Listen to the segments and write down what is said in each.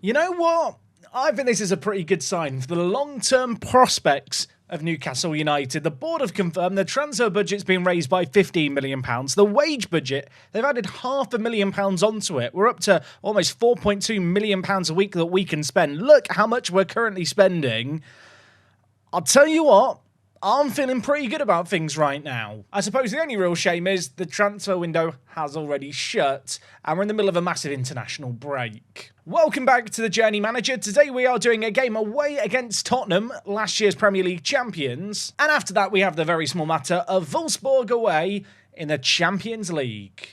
You know what? I think this is a pretty good sign for the long-term prospects of Newcastle United. The board have confirmed the transfer budget's been raised by £15 million. The wage budget, they've added £500,000 onto it. We're up to almost £4.2 million a week that we can spend. Look how much we're currently spending. I'll tell you what, I'm feeling pretty good about things right now. I suppose the only real shame is the transfer window has already shut and we're in the middle of a massive international break. Welcome back to the Journey Manager. Today we are doing a game away against Tottenham, last year's Premier League champions. And after that we have the very small matter of Wolfsburg away in the Champions League.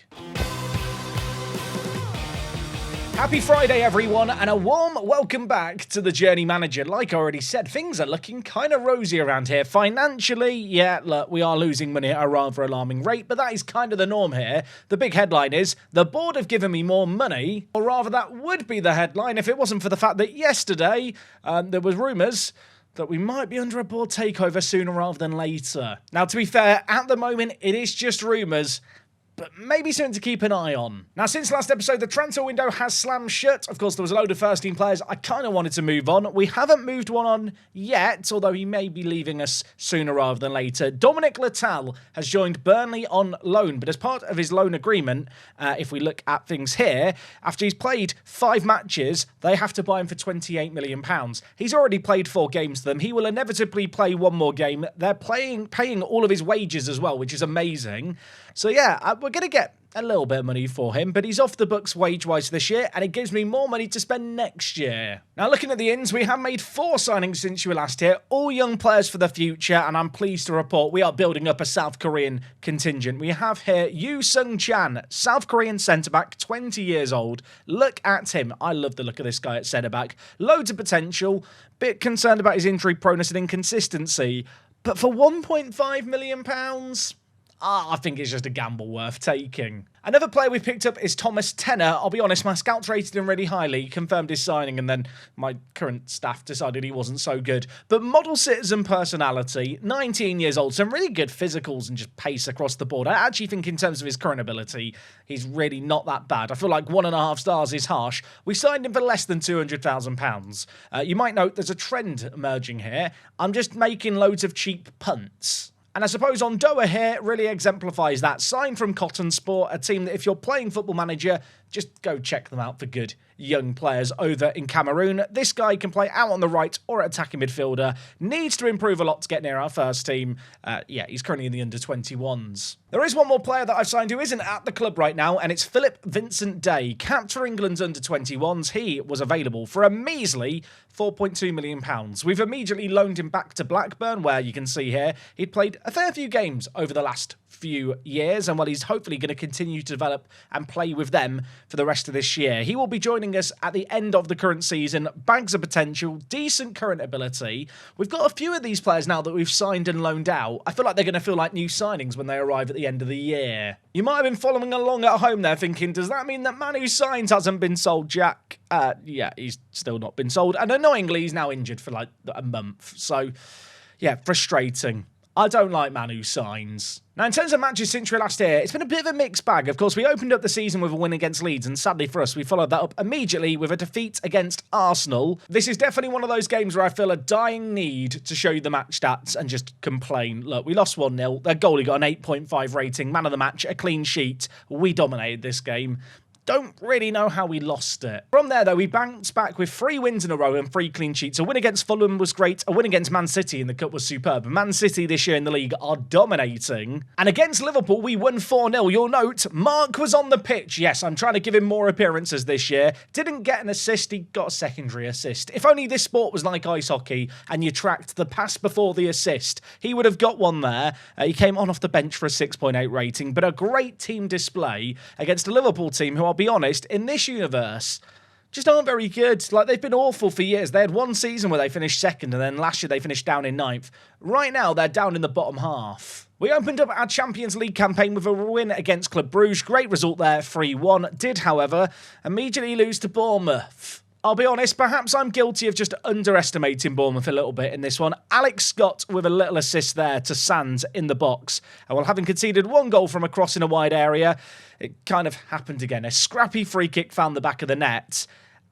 Happy Friday, everyone, and a warm welcome back to the Journey Manager. Like I already said, things are looking kind of rosy around here. Financially, yeah, look, we are losing money at a rather alarming rate, but that is kind of the norm here. The big headline is, the board have given me more money, or rather that would be the headline if it wasn't for the fact that yesterday there was rumours that we might be under a board takeover sooner rather than later. Now, to be fair, at the moment, it is just rumours, but maybe something to keep an eye on. Now, since last episode, the transfer window has slammed shut. Of course, there was a load of first-team players I kind of wanted to move on. We haven't moved one on yet, although he may be leaving us sooner rather than later. Dominic Littell has joined Burnley on loan, but as part of his loan agreement, if we look at things here, after he's played 5 matches, they have to buy him for £28 million. He's already played 4 games to them. He will inevitably play one more game. They're paying all of his wages as well, which is amazing. So yeah, we're going to get a little bit of money for him, but he's off the books wage-wise this year, and it gives me more money to spend next year. Now, looking at the ins, we have made 4 signings since you were last here, all young players for the future, and I'm pleased to report we are building up a South Korean contingent. We have here Yoo Sung-chan, South Korean centre-back, 20 years old. Look at him. I love the look of this guy at centre-back. Loads of potential, bit concerned about his injury proneness and inconsistency, but for £1.5 million... I think it's just a gamble worth taking. Another player we've picked up is Thomas Tenner. I'll be honest, my scouts rated him really highly, confirmed his signing, and then my current staff decided he wasn't so good. But model citizen personality, 19 years old, some really good physicals and just pace across the board. I actually think in terms of his current ability, he's really not that bad. I feel like 1.5 stars is harsh. We signed him for less than £200,000. You might note there's a trend emerging here. I'm just making loads of cheap punts. And I suppose Ondoa here really exemplifies that. Signed from Cotton Sport, a team that if you're playing Football Manager, just go check them out for good young players over in Cameroon. This guy can play out on the right or attacking midfielder. Needs to improve a lot to get near our first team. Yeah, he's currently in the under-21s. There is one more player that I've signed who isn't at the club right now, and it's Philip Vincent Day, capped for England's under-21s. He was available for a measly £4.2 million. We've immediately loaned him back to Blackburn, where you can see here he'd played a fair few games over the last few years, and he's hopefully going to continue to develop and play with them for the rest of this year. He will be joining us at the end of the current season. Bags of potential, decent current ability. We've got a few of these players now that we've signed and loaned out. I feel like they're going to feel like new signings when they arrive at the end of the year. You might have been following along at home there thinking, does that mean that Manu Signs hasn't been sold, Jack? Yeah, he's still not been sold. And annoyingly, he's now injured for like a month. So, yeah, frustrating. I don't like Manu Signs. Now, in terms of matches since we were last here, it's been a bit of a mixed bag. Of course, we opened up the season with a win against Leeds, and sadly for us, we followed that up immediately with a defeat against Arsenal. This is definitely one of those games where I feel a dying need to show you the match stats and just complain. Look, we lost 1-0. Their goalie got an 8.5 rating, man of the match, a clean sheet. We dominated this game. Don't really know how we lost it. From there, though, we bounced back with 3 wins in a row and 3 clean sheets. A win against Fulham was great. A win against Man City in the Cup was superb. Man City this year in the league are dominating. And against Liverpool, we won 4-0. You'll note, Mark was on the pitch. Yes, I'm trying to give him more appearances this year. Didn't get an assist. He got a secondary assist. If only this sport was like ice hockey and you tracked the pass before the assist, he would have got one there. He came on off the bench for a 6.8 rating, but a great team display against a Liverpool team who, I'll be honest, in this universe, just aren't very good. Like, they've been awful for years. They had one season where they finished second, and then last year they finished down in 9th. Right now, they're down in the bottom half. We opened up our Champions League campaign with a win against Club Brugge. Great result there, 3-1. Did, however, immediately lose to Bournemouth. I'll be honest, perhaps I'm guilty of just underestimating Bournemouth a little bit in this one. Alex Scott with a little assist there to Sands in the box. And while having conceded 1 goal from a cross in a wide area, it kind of happened again. A scrappy free kick found the back of the net.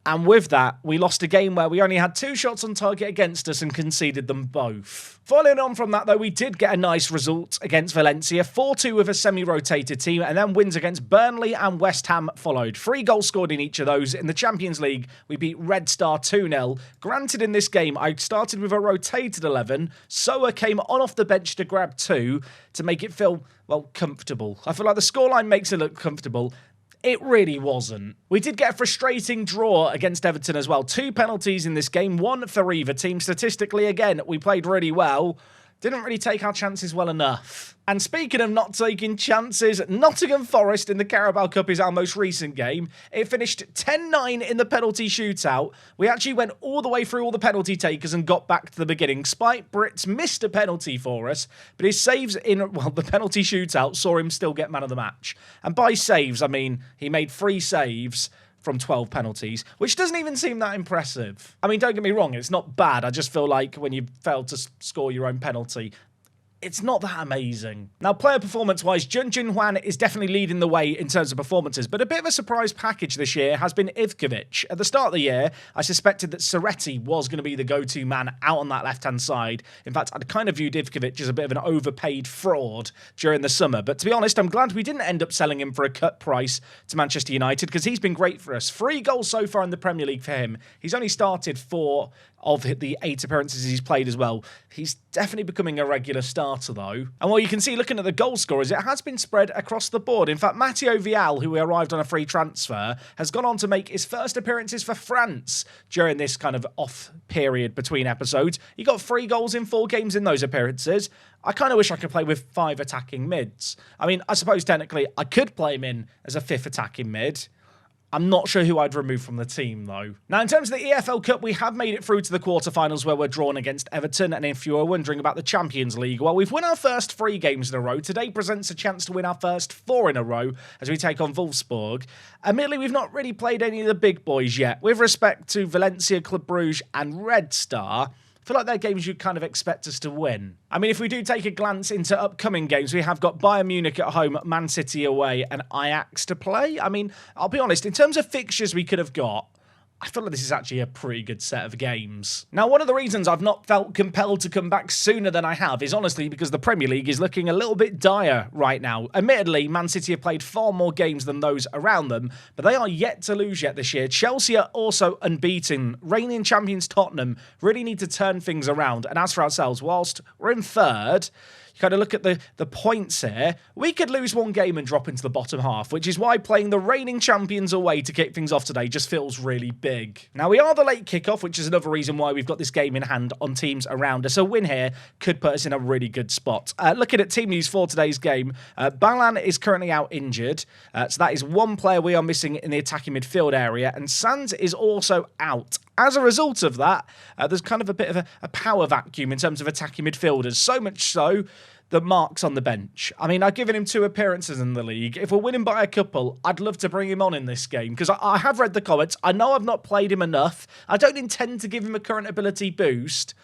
And with that, we lost a game where we only had 2 shots on target against us and conceded them both. Following on from that, though, we did get a nice result against Valencia, 4-2 with a semi-rotated team, and then wins against Burnley and West Ham followed. 3 goals scored in each of those. In the Champions League, we beat Red Star 2-0. Granted, in this game, I started with a rotated 11. Soa came on off the bench to grab 2 to make it feel, well, comfortable. I feel like the scoreline makes it look comfortable. It really wasn't. We did get a frustrating draw against Everton as well. 2 penalties in this game, 1 for either team. Statistically, again, we played really well. Didn't really take our chances well enough. And speaking of not taking chances, Nottingham Forest in the Carabao Cup is our most recent game. It finished 10-9 in the penalty shootout. We actually went all the way through all the penalty takers and got back to the beginning. Spike Brits missed a penalty for us, but his saves in, well, the penalty shootout saw him still get man of the match. And by saves, I mean he made 3 saves from 12 penalties, which doesn't even seem that impressive. I mean, don't get me wrong, it's not bad. I just feel like when you fail to score your own penalty, it's not that amazing. Now, player performance-wise, Jun Hwan is definitely leading the way in terms of performances, but a bit of a surprise package this year has been Ivkovic. At the start of the year, I suspected that Soretti was going to be the go-to man out on that left-hand side. In fact, I'd kind of viewed Ivkovic as a bit of an overpaid fraud during the summer, but to be honest, I'm glad we didn't end up selling him for a cut price to Manchester United, because he's been great for us. 3 goals so far in the Premier League for him. He's only started 4 of the 8 appearances he's played as well. He's definitely becoming a regular starter, though. And what you can see looking at the goal scorers, it has been spread across the board. In fact, Matteo Vial, who arrived on a free transfer, has gone on to make his first appearances for France during this kind of off period between episodes. He got 3 goals in 4 games in those appearances. I kind of wish I could play with 5 attacking mids. I mean, I suppose technically I could play him in as a 5th attacking mid. I'm not sure who I'd remove from the team, though. Now, in terms of the EFL Cup, we have made it through to the quarterfinals where we're drawn against Everton. And if you are wondering about the Champions League, well, we've won our first 3 games in a row. Today presents a chance to win our first 4 in a row as we take on Wolfsburg. Admittedly, we've not really played any of the big boys yet. With respect to Valencia, Club Brugge and Red Star, I feel like they're games you'd kind of expect us to win. I mean, if we do take a glance into upcoming games, we have got Bayern Munich at home, Man City away, and Ajax to play. I mean, I'll be honest, in terms of fixtures we could have got, I feel like this is actually a pretty good set of games. Now, one of the reasons I've not felt compelled to come back sooner than I have is honestly because the Premier League is looking a little bit dire right now. Admittedly, Man City have played far more games than those around them, but they are yet to lose yet this year. Chelsea are also unbeaten. Reigning champions Tottenham really need to turn things around. And as for ourselves, whilst we're in 3rd, you kind of look at the points here, we could lose 1 game and drop into the bottom half, which is why playing the reigning champions away to kick things off today just feels really big. Now, we are the late kickoff, which is another reason why we've got this game in hand on teams around us. A win here could put us in a really good spot. Looking at team news for today's game, Balan is currently out injured, so that is 1 player we are missing in the attacking midfield area, and Sands is also out. As a result of that, there's kind of a bit of a power vacuum in terms of attacking midfielders, so much so that Mark's on the bench. I mean, I've given him 2 appearances in the league. If we're winning by a couple, I'd love to bring him on in this game, because I have read the comments. I know I've not played him enough. I don't intend to give him a current ability boost.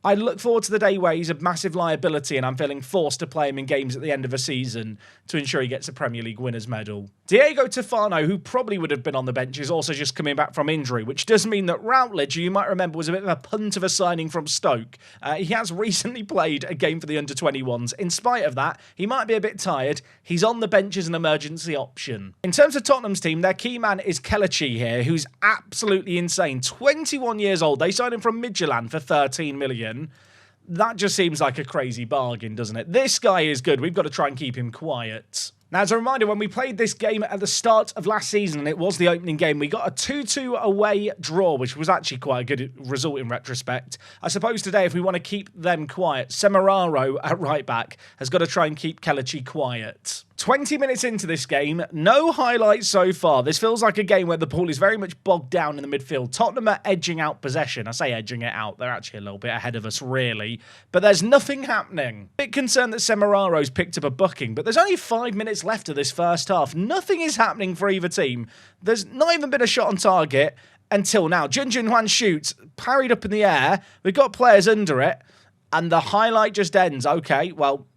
I look forward to the day where he's a massive liability and I'm feeling forced to play him in games at the end of a season to ensure he gets a Premier League winners medal. Diego Tofano, who probably would have been on the bench, is also just coming back from injury, which does mean that Routledge, who you might remember was a bit of a punt of a signing from Stoke, he has recently played a game for the under-21s. In spite of that, he might be a bit tired. He's on the bench as an emergency option. In terms of Tottenham's team, their key man is Kelechi here, who's absolutely insane. 21 years old. They signed him from Midtjylland for 13 million. That just seems like a crazy bargain, doesn't it? This guy is good. We've got to try and keep him quiet. Now, as a reminder, when we played this game at the start of last season, and it was the opening game, we got a 2-2 away draw, which was actually quite a good result in retrospect. I suppose today, if we want to keep them quiet, Semeraro at right back has got to try and keep Kelechi quiet. 20 minutes into this game, no highlights so far. This feels like a game where the ball is very much bogged down in the midfield. Tottenham are edging out possession. I say edging it out. They're actually a little bit ahead of us, really. But there's nothing happening. Bit concerned that Semeraro's picked up a booking, but there's only 5 minutes left of this first half. Nothing is happening for either team. There's not even been a shot on target until now. Jun Hwan shoots, parried up in the air. We've got players under it, and the highlight just ends. Okay, well,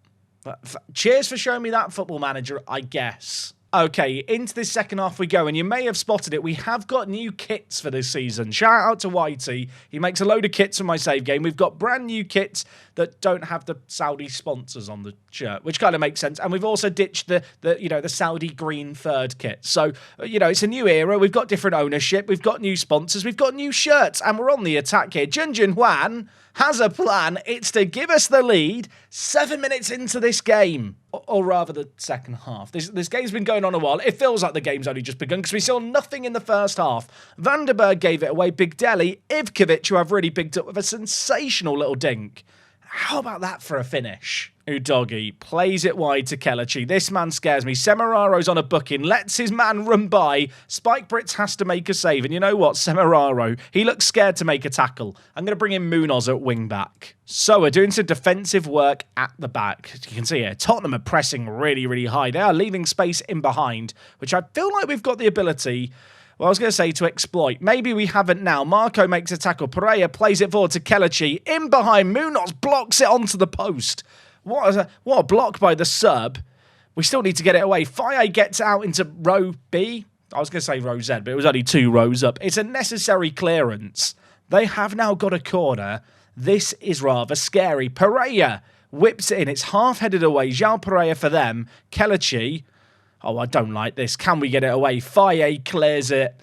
cheers for showing me that, Football Manager, I guess. Okay, into this second half we go, and you may have spotted it. We have got new kits for this season. Shout out to Whitey. He makes a load of kits for my save game. We've got brand new kits that don't have the Saudi sponsors on the shirt, which kind of makes sense. And we've also ditched the Saudi green third kit. So, it's a new era. We've got different ownership. We've got new sponsors. We've got new shirts, and we're on the attack here. Junjun Hwan has a plan. It's to give us the lead 7 minutes into this game. Or rather, the second half. This game's been going on a while. It feels like the game's only just begun because we saw nothing in the first half. Vandenberg gave it away. Big Deli, Ivkovic, who I've really picked up with a sensational little dink. How about that for a finish? Udogi plays it wide to Kelechi. This man scares me. Semiraro's on a booking, lets his man run by. Spike Brits has to make a save. And you know what? Semiraro, he looks scared to make a tackle. I'm going to bring in Munoz at wing back. So we're doing some defensive work at the back. As you can see here, Tottenham are pressing really, really high. They are leaving space in behind, which I feel like we've got the ability... Well, I was going to say to exploit. Maybe we haven't now. Marco makes a tackle. Pereira plays it forward to Kelechi. In behind, Munoz blocks it onto the post. What a block by the sub. We still need to get it away. Faye gets out into row B. I was going to say row Z, but it was only 2 rows up. It's a necessary clearance. They have now got a corner. This is rather scary. Pereira whips it in. It's half-headed away. João Pereira for them. Kelechi... Oh, I don't like this. Can we get it away? Faye clears it.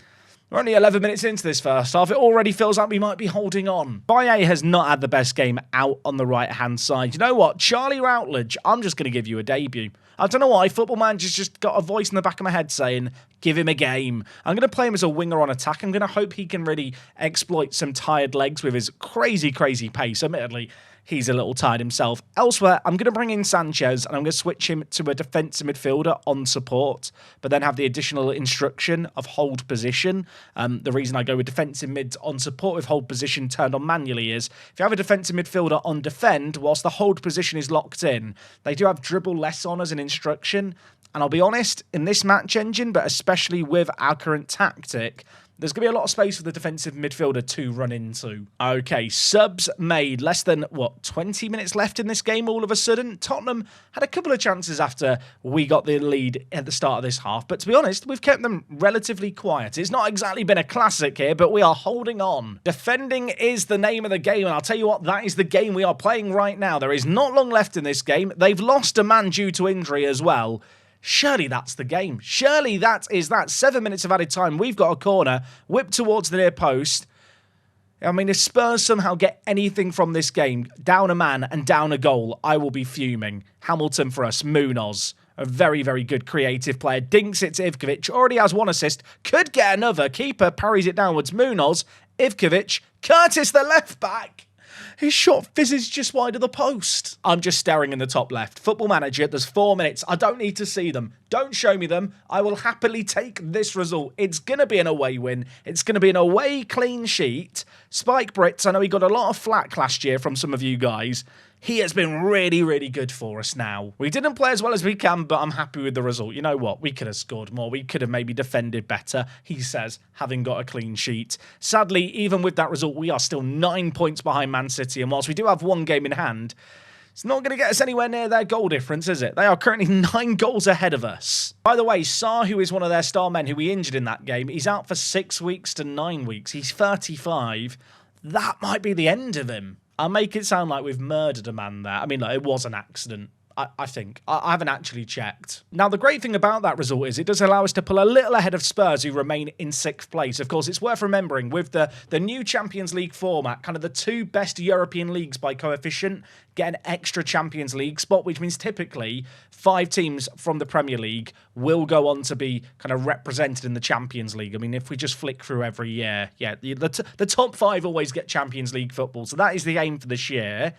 We're only 11 minutes into this first half. It already feels like we might be holding on. Faye has not had the best game out on the right-hand side. You know what? Charlie Routledge, I'm just going to give you a debut. I don't know why. Football Manager's just got a voice in the back of my head saying, give him a game. I'm going to play him as a winger on attack. I'm going to hope he can really exploit some tired legs with his crazy, crazy pace. Admittedly, he's a little tired himself. Elsewhere, I'm going to bring in Sanchez and I'm going to switch him to a defensive midfielder on support, but then have the additional instruction of hold position. The reason I go with defensive mids on support with hold position turned on manually is if you have a defensive midfielder on defend, whilst the hold position is locked in, they do have dribble less on as an instruction. And I'll be honest, in this match engine, but especially with our current tactic, there's going to be a lot of space for the defensive midfielder to run into. Okay, subs made. Less than, 20 minutes left in this game all of a sudden? Tottenham had a couple of chances after we got the lead at the start of this half. But to be honest, we've kept them relatively quiet. It's not exactly been a classic here, but we are holding on. Defending is the name of the game. And I'll tell you what, that is the game we are playing right now. There is not long left in this game. They've lost a man due to injury as well. Surely that's the game. Surely that is that. 7 minutes of added time. We've got a corner. Whip towards the near post. I mean, if Spurs somehow get anything from this game, down a man and down a goal, I will be fuming. Hamilton for us. Munoz. A very, very good creative player. Dinks it to Ivkovic. Already has 1 assist. Could get another. Keeper parries it downwards. Munoz. Ivkovic. Curtis, the left back. His shot fizzes just wide of the post. I'm just staring in the top left. Football Manager, there's 4 minutes. I don't need to see them. Don't show me them. I will happily take this result. It's going to be an away win. It's going to be an away clean sheet. Spike Brits, I know he got a lot of flack last year from some of you guys. He has been really, really good for us now. We didn't play as well as we can, but I'm happy with the result. You know what? We could have scored more. We could have maybe defended better, he says, having got a clean sheet. Sadly, even with that result, we are still 9 points behind Man City. And whilst we do have 1 game in hand, it's not going to get us anywhere near their goal difference, is it? They are currently 9 goals ahead of us. By the way, Sarr, who is one of their star men who we injured in that game, he's out for 6 weeks to 9 weeks. He's 35. That might be the end of him. I'll make it sound like we've murdered a man there. I mean, look, it was an accident. I think. I haven't actually checked. Now, the great thing about that result is it does allow us to pull a little ahead of Spurs, who remain in 6th place. Of course, it's worth remembering, with the new Champions League format, kind of the 2 best European leagues by coefficient get an extra Champions League spot, which means typically 5 teams from the Premier League will go on to be kind of represented in the Champions League. I mean, if we just flick through every year, yeah, the top 5 always get Champions League football. So that is the aim for this year.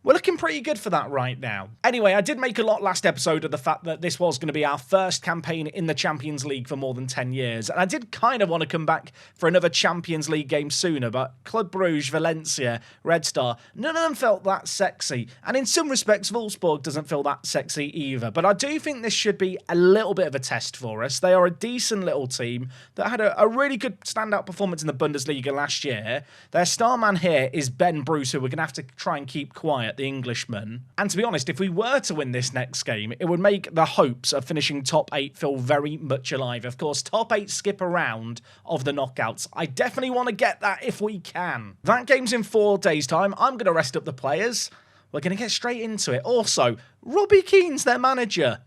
We're looking pretty good for that right now. Anyway, I did make a lot last episode of the fact that this was going to be our first campaign in the Champions League for more than 10 years. And I did kind of want to come back for another Champions League game sooner, but Club Brugge, Valencia, Red Star, none of them felt that sexy. And in some respects, Wolfsburg doesn't feel that sexy either. But I do think this should be a little bit of a test for us. They are a decent little team that had a really good standout performance in the Bundesliga last year. Their star man here is Ben Bruce, who we're going to have to try and keep quiet. it, the Englishman. And to be honest, if we were to win this next game, it would make the hopes of finishing top 8 feel very much alive. Of course, top 8 skip a round of the knockouts. I definitely want to get that if we can. That game's in 4 days' time. I'm going to rest up the players. We're going to get straight into it. Also, Robbie Keane's their manager.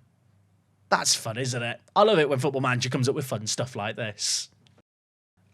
That's fun, isn't it? I love it when Football Manager comes up with fun stuff like this.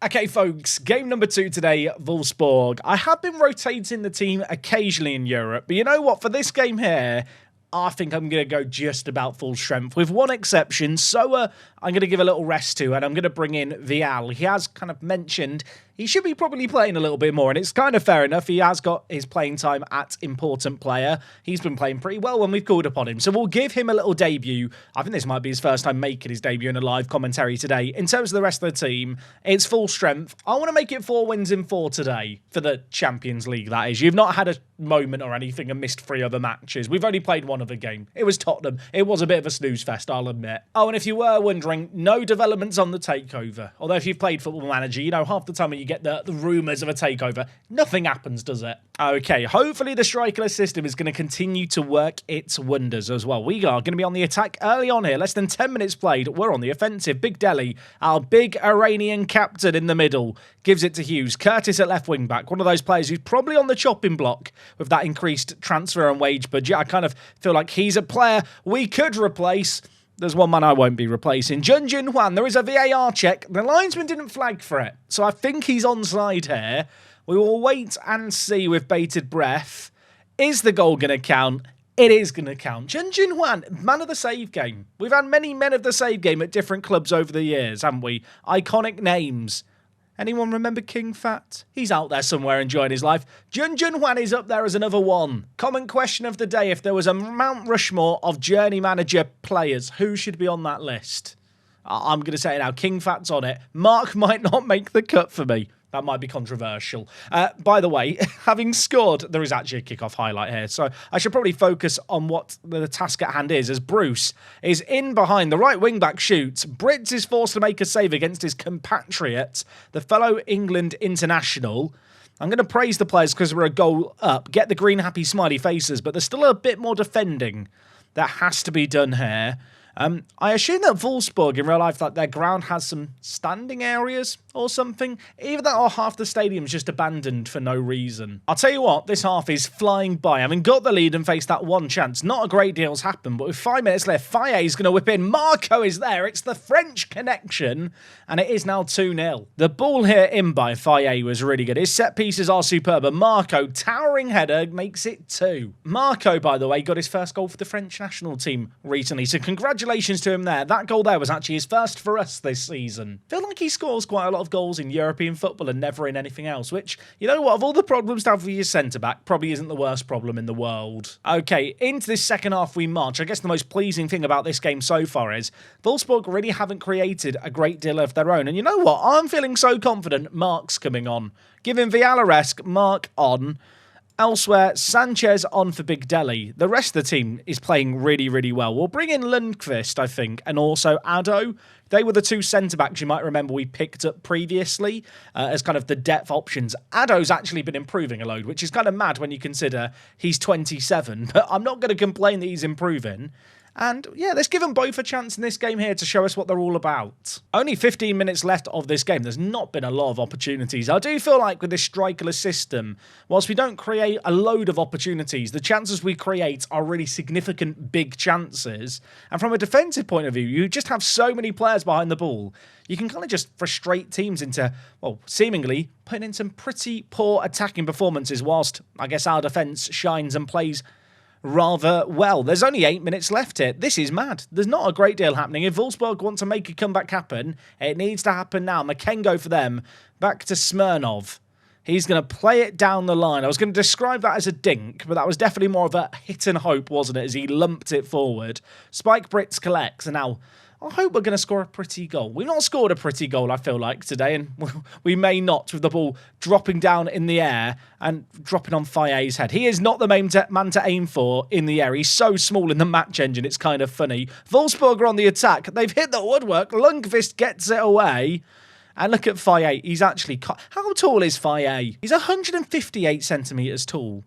Okay, folks, game number 2 today, Wolfsburg. I have been rotating the team occasionally in Europe, but you know what? For this game here, I think I'm going to go just about full strength, with one exception. So I'm going to give a little rest to, and I'm going to bring in Vial. He has kind of mentioned he should be probably playing a little bit more, and it's kind of fair enough. He has got his playing time at important player. He's been playing pretty well when we've called upon him, so we'll give him a little debut. I think this might be his first time making his debut in a live commentary today. In terms of the rest of the team, it's full strength. I want to make it 4 wins in 4 today for the Champions League, that is. You've not had a moment or anything and missed 3 other matches. We've only played 1 other game. It was Tottenham. It was a bit of a snooze fest, I'll admit. Oh, and if you were wondering, no developments on the takeover. Although if you've played Football Manager, you know half the time when you get the rumours of a takeover, nothing happens, does it? Okay, hopefully the strikerless system is going to continue to work its wonders as well. We are going to be on the attack early on here. Less than 10 minutes played. We're on the offensive. Big Deli, our big Iranian captain in the middle, gives it to Hughes. Curtis at left wing back. One of those players who's probably on the chopping block with that increased transfer and wage budget. I kind of feel like he's a player we could replace. There's one man I won't be replacing. Jun Hwan, there is a VAR check. The linesman didn't flag for it, so I think he's onside here. We will wait and see with bated breath. Is the goal going to count? It is going to count. Jun Hwan, man of the save game. We've had many men of the save game at different clubs over the years, haven't we? Iconic names. Anyone remember King Fat? He's out there somewhere enjoying his life. Jun Hwan is up there as another one. Common question of the day, if there was a Mount Rushmore of Journey Manager players, who should be on that list? I'm going to say it now. King Fat's on it. Mark might not make the cut for me. That might be controversial. By the way, having scored, there is actually a kickoff highlight here, so I should probably focus on what the task at hand is, as Bruce is in behind. The right wing-back shoots. Brits is forced to make a save against his compatriot, the fellow England international. I'm going to praise the players because we're a goal up. Get the green happy smiley faces, but there's still a bit more defending that has to be done here. I assume that Wolfsburg in real life, like their ground has some standing areas or something. Either that or half the stadium's just abandoned for no reason. I'll tell you what, this half is flying by. Having got the lead and faced that one chance, not a great deal's happened, but with 5 minutes left, Faye's going to whip in. Marco is there. It's the French connection, and it is now 2-0. The ball here in by Faye was really good. His set pieces are superb, and Marco, towering header, makes it 2. Marco, by the way, got his first goal for the French national team recently, so congratulations to him there. That goal there was actually his first for us this season. I feel like he scores quite a lot of goals in European football and never in anything else, which, you know what, of all the problems to have with your centre-back, probably isn't the worst problem in the world. Okay, into this second half we march. I guess the most pleasing thing about this game so far is Wolfsburg really haven't created a great deal of their own. And you know what? I'm feeling so confident Mark's coming on. Giving Villaresque, Mark on. Elsewhere, Sanchez on for Big Deli. The rest of the team is playing really, really well. We'll bring in Lundqvist, I think, and also Addo. They were the 2 centre-backs you might remember we picked up previously as kind of the depth options. Addo's actually been improving a load, which is kind of mad when you consider he's 27, but I'm not going to complain that he's improving. And yeah, let's give them both a chance in this game here to show us what they're all about. Only 15 minutes left of this game. There's not been a lot of opportunities. I do feel like with this strikerless system, whilst we don't create a load of opportunities, the chances we create are really significant big chances. And from a defensive point of view, you just have so many players behind the ball. You can kind of just frustrate teams into, well, seemingly putting in some pretty poor attacking performances whilst, I guess, our defence shines and plays rather well. There's only 8 minutes left here. This is mad. There's not a great deal happening. If Wolfsburg want to make a comeback happen, it needs to happen now. Makengo for them. Back to Smirnov. He's going to play it down the line. I was going to describe that as a dink, but that was definitely more of a hit and hope, wasn't it, as he lumped it forward. Spike Brits collects, and now I hope we're going to score a pretty goal. We've not scored a pretty goal, I feel like, today, and we may not, with the ball dropping down in the air and dropping on Faye's head. He is not the main man to aim for in the air. He's so small in the match engine, it's kind of funny. Wolfsburg are on the attack. They've hit the woodwork. Lundqvist gets it away. And look at Faye. He's actually... How tall is Faye? He's 158 centimetres tall.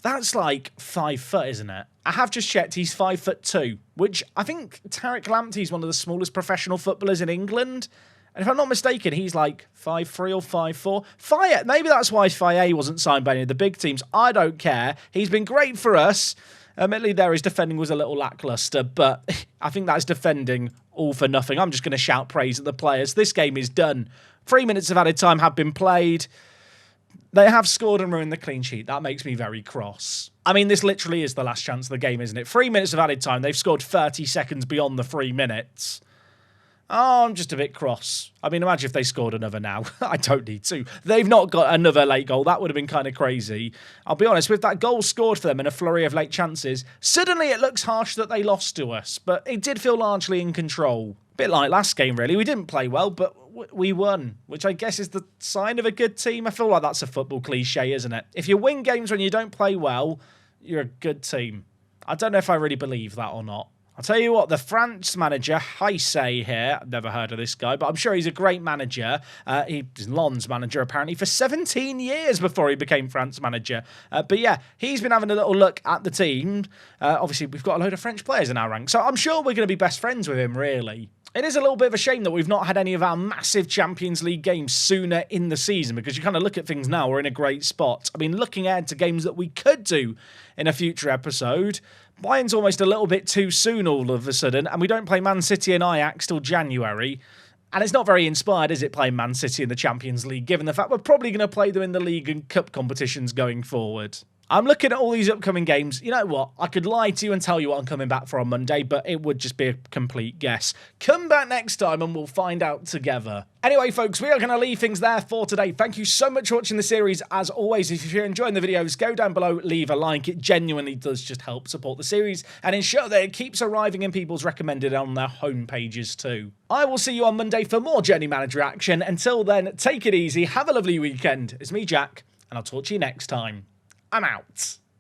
That's like 5 foot, isn't it? I have just checked, he's 5'2", which I think Tariq Lamptey is one of the smallest professional footballers in England. And if I'm not mistaken, he's like 5'3" or 5'4". Faye, maybe that's why Faye wasn't signed by any of the big teams. I don't care. He's been great for us. Admittedly, there his defending was a little lacklustre, but I think that's defending all for nothing. I'm just going to shout praise at the players. This game is done. 3 minutes of added time have been played. They have scored and ruined the clean sheet. That makes me very cross. I mean, this literally is the last chance of the game, isn't it? 3 minutes of added time. They've scored 30 seconds beyond the 3 minutes. Oh, I'm just a bit cross. I mean, imagine if they scored another now. I don't need to. They've not got another late goal. That would have been kind of crazy. I'll be honest, with that goal scored for them and a flurry of late chances, suddenly it looks harsh that they lost to us, but it did feel largely in control. Bit like last game, really. We didn't play well, but we won, which I guess is the sign of a good team. I feel like that's a football cliche, isn't it? If you win games when you don't play well, you're a good team. I don't know if I really believe that or not. I'll tell you what, the France manager, Heisei here, I've never heard of this guy, but I'm sure he's a great manager. He's Lens manager, apparently, for 17 years before he became France manager. But yeah, he's been having a little look at the team. Obviously, we've got a load of French players in our ranks, so I'm sure we're going to be best friends with him, really. It is a little bit of a shame that we've not had any of our massive Champions League games sooner in the season, because you kind of look at things now, we're in a great spot. I mean, looking ahead to games that we could do in a future episode, Bayern's almost a little bit too soon all of a sudden, and we don't play Man City and Ajax till January. And it's not very inspired, is it, playing Man City in the Champions League, given the fact we're probably going to play them in the league and cup competitions going forward. I'm looking at all these upcoming games. You know what? I could lie to you and tell you what I'm coming back for on Monday, but it would just be a complete guess. Come back next time and we'll find out together. Anyway, folks, we are going to leave things there for today. Thank you so much for watching the series. As always, if you're enjoying the videos, go down below, leave a like. It genuinely does just help support the series and ensure that it keeps arriving in people's recommended on their home pages too. I will see you on Monday for more Journey Manager action. Until then, take it easy, have a lovely weekend. It's me, Jack, and I'll talk to you next time. I'm out.